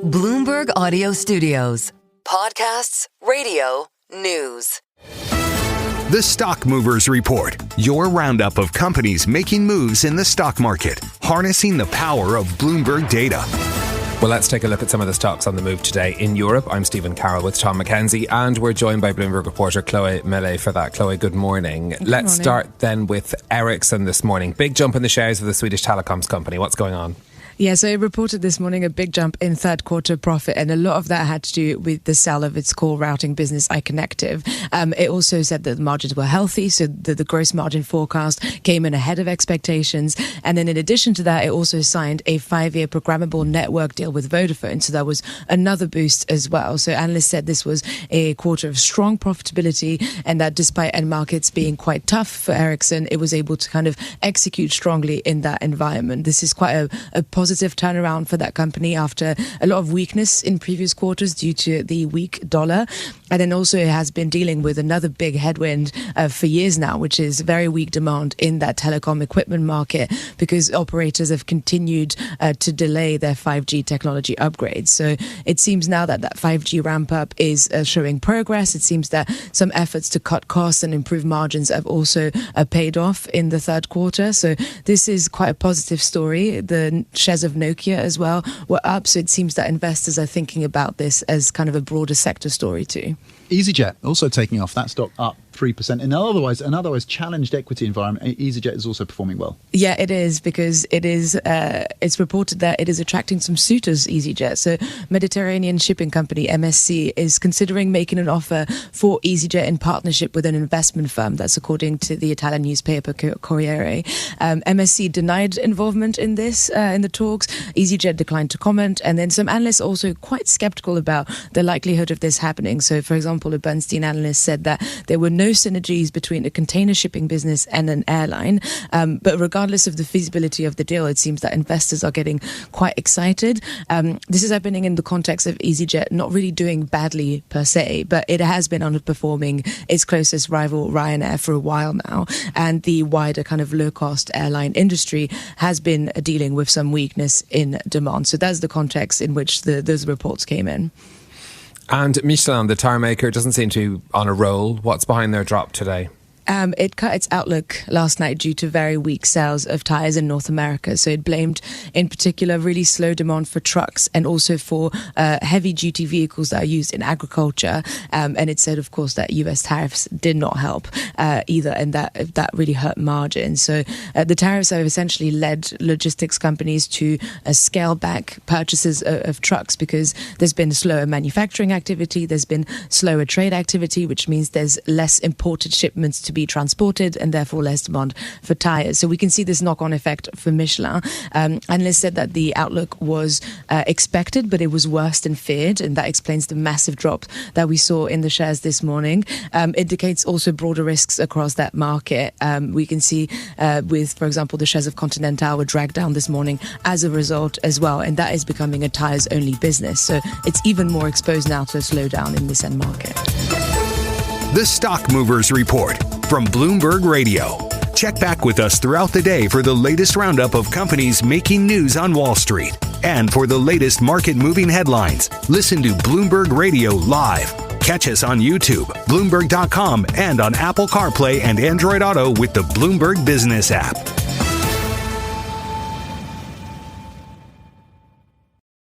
Bloomberg Audio Studios. Podcasts, radio, news. The Stock Movers Report, your roundup of companies making moves in the stock market, harnessing the power of Bloomberg data. Well, let's take a look at some of the stocks on the move today in Europe. I'm Stephen Carroll with Tom McKenzie, and we're joined by Bloomberg reporter Chloe Millet for that. Chloe, good morning. Let's start then with Ericsson this morning. Big jump in the shares of the Swedish telecoms company. What's going on? Yeah, so it reported this morning a big jump in third quarter profit, and a lot of that had to do with the sale of its core routing business, iConnective. It also said that the margins were healthy, so the gross margin forecast came in ahead of expectations. And then in addition to that, it also signed a 5-year programmable network deal with Vodafone, so that was another boost as well. So analysts said this was a quarter of strong profitability, and that despite end markets being quite tough for Ericsson, it was able to kind of execute strongly in that environment. This is quite a positive turnaround for that company after a lot of weakness in previous quarters due to the weak dollar. And then also it has been dealing with another big headwind for years now, which is very weak demand in that telecom equipment market because operators have continued to delay their 5G technology upgrades. So it seems now that 5G ramp up is showing progress. It seems that some efforts to cut costs and improve margins have also paid off in the third quarter. So this is quite a positive story. The shares of Nokia as well were up, so it seems that investors are thinking about this as kind of a broader sector story too. EasyJet also taking off, that stock up 3%. In an otherwise challenged equity environment, EasyJet is also performing well. Yeah, it is, because it's reported that it is attracting some suitors, EasyJet. So Mediterranean shipping company MSC is considering making an offer for EasyJet in partnership with an investment firm. That's according to the Italian newspaper Corriere. MSC denied involvement in this, in the talks. EasyJet declined to comment. And then some analysts also quite skeptical about the likelihood of this happening. So, for example, a Bernstein analyst said that there were no synergies between a container shipping business and an airline. But regardless of the feasibility of the deal, it seems that investors are getting quite excited. This is happening in the context of EasyJet not really doing badly per se, but it has been underperforming its closest rival Ryanair for a while now. And the wider kind of low-cost airline industry has been dealing with some weakness in demand. So that's the context in which those reports came in. And Michelin, the tiremaker, doesn't seem to be on a roll. What's behind their drop today? It cut its outlook last night due to very weak sales of tyres in North America. So it blamed, in particular, really slow demand for trucks and also for heavy-duty vehicles that are used in agriculture. And it said, of course, that US tariffs did not help either, and that really hurt margins. So the tariffs have essentially led logistics companies to scale back purchases of trucks because there's been slower manufacturing activity, there's been slower trade activity, which means there's less imported shipments to be transported and therefore less demand for tyres. So we can see this knock-on effect for Michelin. Analysts said that the outlook was expected, but it was worse than feared, and that explains the massive drop that we saw in the shares this morning. Indicates also broader risks across that market. We can see with, for example, the shares of Continental were dragged down this morning as a result as well, and that is becoming a tyres-only business. So it's even more exposed now to a slowdown in this end market. The Stock Movers Report from Bloomberg Radio. Check back with us throughout the day for the latest roundup of companies making news on Wall Street. And for the latest market-moving headlines, listen to Bloomberg Radio live. Catch us on YouTube, Bloomberg.com, and on Apple CarPlay and Android Auto with the Bloomberg Business app.